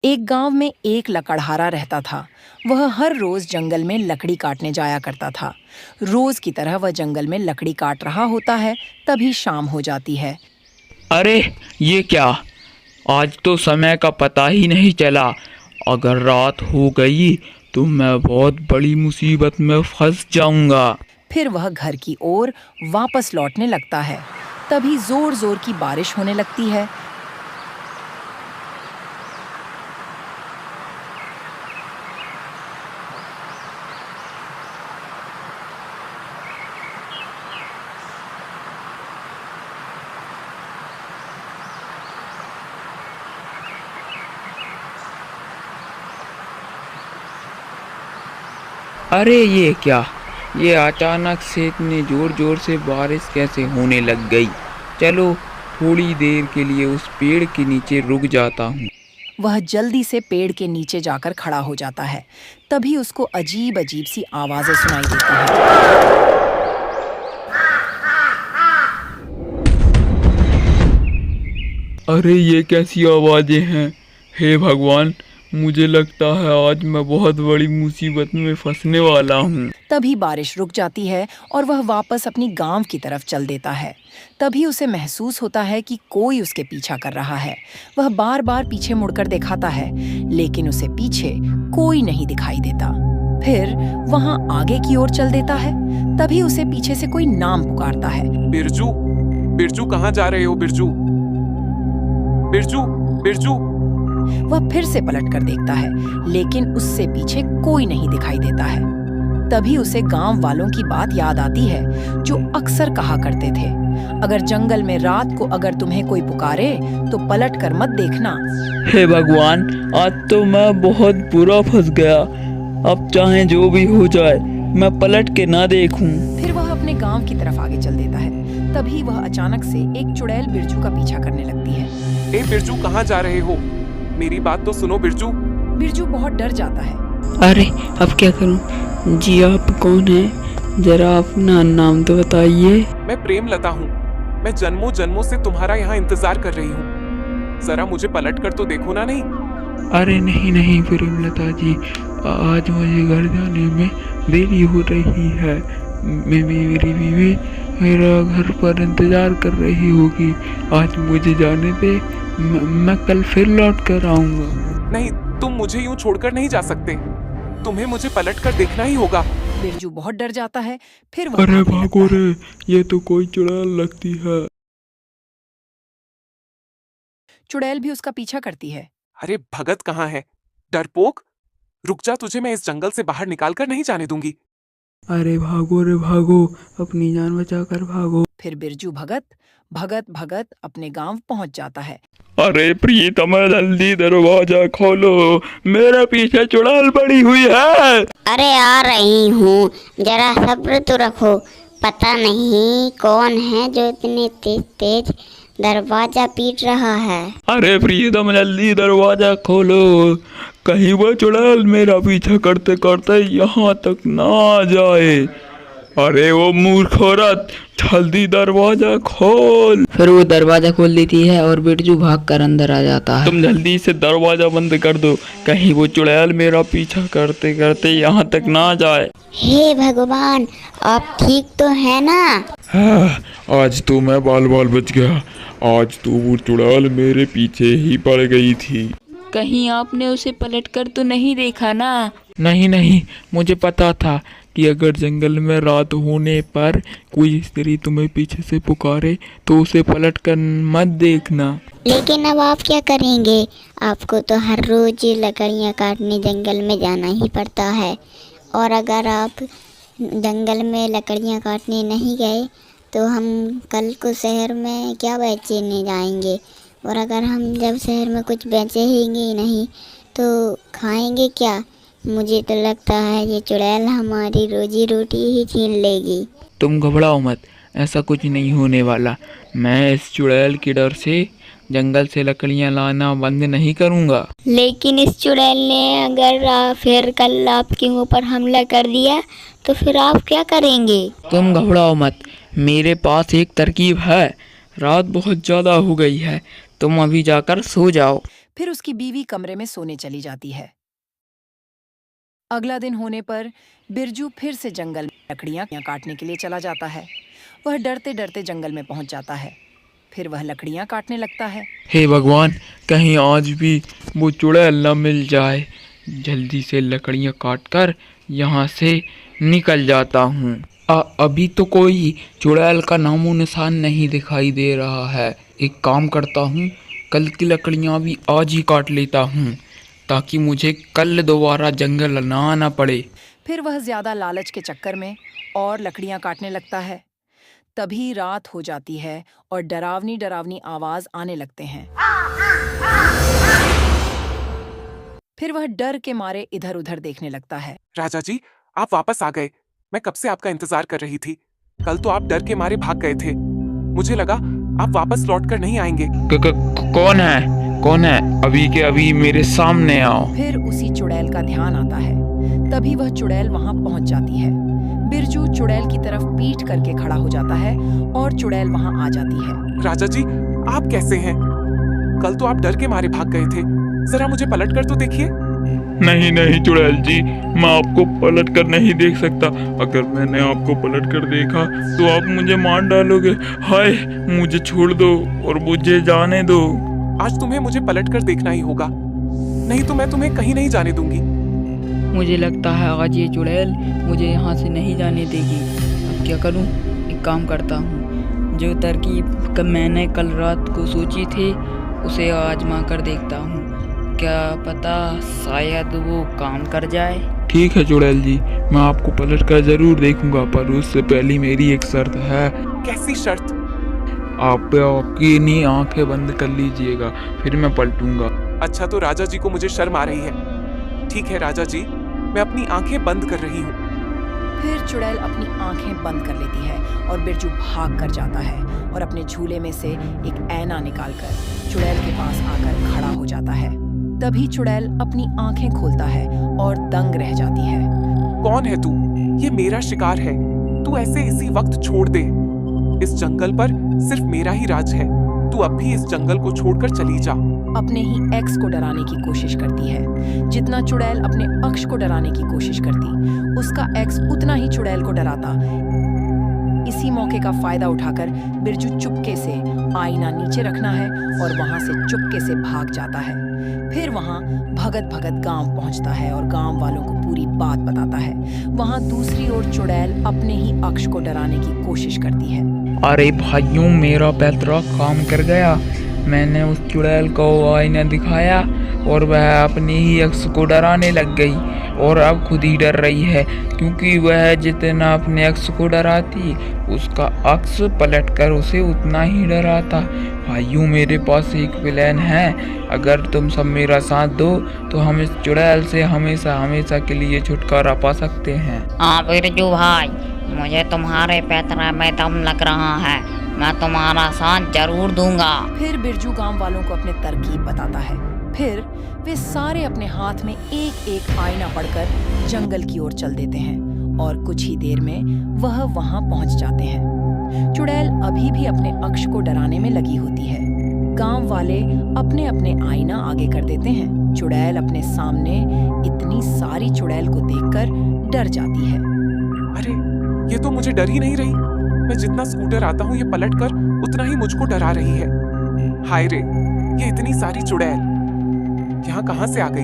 एक गांव में एक लकड़हारा रहता था। वह हर रोज जंगल में लकड़ी काटने जाया करता था। रोज की तरह वह जंगल में लकड़ी काट रहा होता है, तभी शाम हो जाती है। अरे ये क्या, आज तो समय का पता ही नहीं चला। अगर रात हो गई तो मैं बहुत बड़ी मुसीबत में फंस जाऊंगा। फिर वह घर की ओर वापस लौटने लगता है। तभी जोर जोर की बारिश होने लगती है। अरे ये क्या, ये अचानक से इतने जोर जोर से बारिश कैसे होने लग गई। चलो थोड़ी देर के लिए उस पेड़ के नीचे रुक जाता हूँ। वह जल्दी से पेड़ के नीचे जाकर खड़ा हो जाता है। तभी उसको अजीब अजीब सी आवाजें सुनाई देती हैं। अरे ये कैसी आवाजें हैं। हे भगवान, मुझे लगता है आज मैं बहुत बड़ी मुसीबत में फंसने वाला हूँ। तभी बारिश रुक जाती है और वह वापस अपनी गांव की तरफ चल देता है। तभी उसे महसूस होता है कि कोई उसके पीछा कर रहा है। वह बार बार पीछे मुड़कर दिखाता है, लेकिन उसे पीछे कोई नहीं दिखाई देता। फिर वहां आगे की ओर चल देता है। तभी उसे पीछे से कोई नाम पुकारता है। बिरजू, बिरजू कहाँ जा रहे हो बिरजू? बिरजू, बिरजू। वह फिर से पलट कर देखता है, लेकिन उससे पीछे कोई नहीं दिखाई देता है। तभी उसे गांव वालों की बात याद आती है, जो अक्सर कहा करते थे, अगर जंगल में रात को अगर तुम्हें कोई पुकारे तो पलट कर मत देखना। हे भगवान, आज तो मैं बहुत बुरा फंस गया। अब चाहे जो भी हो जाए मैं पलट के ना देखूं। फिर वह अपने गांव की तरफ आगे चल देता है। तभी वह अचानक से एक चुड़ैल बिरजू का पीछा करने लगती है। ए बिरजू, कहाँ जा रहे हो? मेरी बात तो सुनो बिरजू। बिरजू बहुत डर जाता है। अरे अब क्या करूं? जी आप कौन हैं? जरा अपना नाम तो बताइए। मैं प्रेमलता हूँ। मैं जन्मों जन्मों से तुम्हारा यहाँ इंतजार कर रही हूँ। जरा मुझे पलट कर तो देखो ना। नहीं अरे नहीं नहीं प्रेमलता जी, आज मुझे घर जाने में देरी हो रही है। मेरी बीवी मेरा घर पर इंतजार कर रही होगी। आज मुझे जाने दे, मैं कल फिर लौट कर आऊंगा। नहीं, तुम मुझे यूं छोड़कर नहीं जा सकते। तुम्हें मुझे पलट कर देखना ही होगा। बिरजू बहुत डर जाता है। फिर वह अरे भागने भागो लगता है। रे, ये तो कोई चुड़ैल लगती है। चुड़ैल भी उसका पीछा करती है। अरे भगत कहाँ है? डरपोक, रुक जा, तुझे मैं इस जंगल से बाहर निकाल कर नहीं जाने दूंगी। अरे भागो रे भागो, अपनी जान बचा कर भागो। फिर बिरजू भगत भगत भगत अपने गांव पहुंच जाता है। अरे प्रीतम, जल्दी दरवाजा खोलो, मेरे पीछे चुड़ैल पड़ी हुई है। अरे आ रही हूँ, जरा सब्र तो रखो। पता नहीं कौन है जो इतने तेज तेज दरवाजा पीट रहा है। अरे प्रीतम, जल्दी दरवाजा खोलो, कहीं वो चुड़ैल मेरा पीछा करते करते यहाँ तक ना आ जाए। अरे वो मूर्ख औरत, जल्दी दरवाजा खोल। फिर वो दरवाजा खोल देती है और बिरजू भागकर अंदर आ जाता है। तुम जल्दी से दरवाजा बंद कर दो, कहीं वो चुड़ैल मेरा पीछा करते करते यहाँ तक ना जाए। हे भगवान, आप ठीक तो है ना? हाँ, आज तो मैं बाल बाल बच गया। आज तो वो चुड़ैल मेरे पीछे ही पड़ गई थी। कहीं आपने उसे पलटकर तो नहीं देखा ना? नहीं नहीं, मुझे पता था कि अगर जंगल में रात होने पर कोई स्त्री तुम्हें पीछे से पुकारे तो उसे पलट कर मत देखना। लेकिन अब आप क्या करेंगे? आपको तो हर रोज लकड़ियाँ काटने जंगल में जाना ही पड़ता है, और अगर आप जंगल में लकड़ियाँ काटने नहीं गए तो हम कल को शहर में क्या बेचने जाएंगे? और अगर हम जब शहर में कुछ बेचेंगे ही नहीं तो खाएंगे क्या? मुझे तो लगता है ये चुड़ैल हमारी रोजी रोटी ही छीन लेगी। तुम घबराओ मत, ऐसा कुछ नहीं होने वाला। मैं इस चुड़ैल के डर से जंगल से लकड़ियाँ लाना बंद नहीं करूँगा। लेकिन इस चुड़ैल ने अगर फिर कल आपके ऊपर हमला कर दिया तो फिर आप क्या करेंगे? तुम घबराओ मत, मेरे पास एक तरकीब है। रात बहुत ज़्यादा हो गई है, तुम अभी जाकर सो जाओ। फिर उसकी बीवी कमरे में सोने चली जाती है। अगला दिन होने पर बिरजू फिर से जंगल में लकड़ियां काटने के लिए चला जाता है। वह डरते डरते जंगल में पहुंच जाता है। फिर वह लकड़ियां काटने लगता है। हे भगवान, कहीं आज भी वो चुड़ैल न मिल जाए। जल्दी से लकड़ियाँ काट कर यहाँ से निकल जाता हूँ। अभी तो कोई चुड़ैल का नामो निशान नहीं दिखाई दे रहा है। एक काम करता हूँ, कल की लकड़ियाँ भी आज ही काट लेता हूँ ताकि मुझे कल दोबारा जंगल ना आना पड़े। फिर वह ज्यादा लालच के चक्कर में और लकड़ियां काटने लगता है। तभी रात हो जाती है और डरावनी डरावनी आवाज आने लगते हैं। फिर वह डर के मारे इधर उधर देखने लगता है। राजा जी, आप वापस आ गए। मैं कब से आपका इंतजार कर रही थी। कल तो आप डर के मारे भाग गए थे। मुझे लगा आप वापस लौट कर नहीं आएंगे। कौन है? कौन है? अभी के अभी मेरे सामने आओ। फिर उसी चुड़ैल का ध्यान आता है। तभी वह चुड़ैल वहां पहुंच जाती है। बिरजू चुड़ैल की तरफ पीठ करके खड़ा हो जाता है और चुड़ैल वहां आ जाती है। राजा जी, आप कैसे हैं? कल तो आप डर के मारे भाग गए थे। जरा मुझे पलट कर तो देखिए। नहीं नहीं चुड़ैल जी, मैं आपको पलट कर नहीं देख सकता। अगर मैंने आपको पलट कर देखा तो आप मुझे मार डालोगे। हाय, मुझे छोड़ दो और मुझे जाने दो। आज तुम्हें मुझे पलट कर देखना ही होगा, नहीं तो मैं तुम्हें कहीं नहीं जाने दूंगी। मुझे लगता है आज ये चुड़ैल मुझे यहाँ से नहीं जाने देगी। अब क्या करूँ? एक काम करता हूँ, जो तरकीब मैंने कल रात को सोची थी उसे आजमा कर देखता हूँ। क्या पता शायद वो काम कर जाए। ठीक है चुड़ैल जी, मैं आपको पलट कर जरूर देखूंगा, पर उससे पहले मेरी एक शर्त है। कैसी शर्त? आप अपनी आंखें बंद कर लीजिएगा, फिर मैं पलटूंगा। अच्छा, तो राजा जी को मुझे शर्म आ रही है। ठीक है राजा जी, मैं अपनी आंखें बंद कर रही हूँ। फिर चुड़ैल अपनी आंखें बंद कर लेती है और बिरजू भाग कर जाता है और अपने झूले में से एक ऐना निकालकर चुड़ैल के पास आकर खड़ा हो जाता है। तभी चुड़ैल अपनी आंखें खोलता है और दंग रह जाती है। कौन है तू? ये मेरा शिकार है। तू ऐसे इसी वक्त छोड़ दे। इस जंगल पर सिर्फ मेरा ही राज है। तू अब भी इस जंगल को छोड़कर चली जा। अपने ही एक्स को डराने की कोशिश करती है। जितना चुड़ैल अपने अक्ष को डराने की कोशिश करती, उसका एक्स उतना ही चुड़ैल को डराता। इसी मौके का फायदा उठाकर बिरजू चुपके से आईना नीचे रखना है और वहां से चुपके से भाग जाता है। फिर वहां भगत भगत गांव पहुंचता है और गांव वालों को पूरी बात बताता है। वहां दूसरी ओर चुड़ैल अपने ही अक्ष को डराने की कोशिश करती है। अरे भाइयों, मेरा पैतरा काम कर गया। मैंने उस चुड़ैल को आईना दिखाया और वह अपने ही अक्ष को डराने लग गई और अब खुद ही डर रही है, क्योंकि वह जितना अपने अक्ष को डराती उसका अक्ष पलटकर उसे उतना ही डराता। भाइयों, मेरे पास एक प्लान है। अगर तुम सब मेरा साथ दो तो हम इस चुड़ैल से हमेशा हमेशा के लिए छुटकारा पा सकते हैं। हाँ बिरजू भाई, मुझे तुम्हारे पैतरा में दम लग रहा है। मैं तुम्हारा साथ जरूर दूंगा। फिर बिरजू गांव वालों को अपने तरकीब बताता है। फिर वे सारे अपने हाथ में एक एक आईना पकड़कर जंगल की ओर चल देते हैं और कुछ ही देर में वह वहां पहुंच जाते हैं। चुड़ैल अभी भी अपने अक्ष को डराने में लगी होती है। गांव वाले अपने अपने आईना आगे कर देते हैं। चुड़ैल अपने सामने इतनी सारी चुड़ैल को देखकर डर जाती है। अरे, ये तो मुझे डर ही नहीं रही। मैं जितना स्कूटर आता हूँ ये पलटकर उतना ही मुझको डरा रही है। हाय रे, ये इतनी सारी चुड़ैल यहाँ कहाँ से आ गई?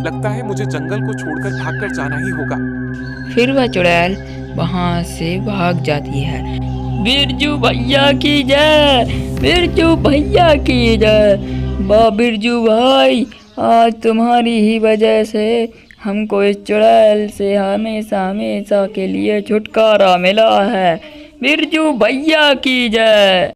लगता है मुझे जंगल को छोड़कर भागकर जाना ही होगा। फिर वह चुड़ैल वहां से भाग जाती है। बिरजू भैया की जय, बिरजू भैया की जय। वाह बिरजू भाई, आज तुम्हारी ही वजह से हमको इस चुड़ैल से हमेशा हमेशा के लिए छुटकारा मिला है। बिरजू भैया की जय।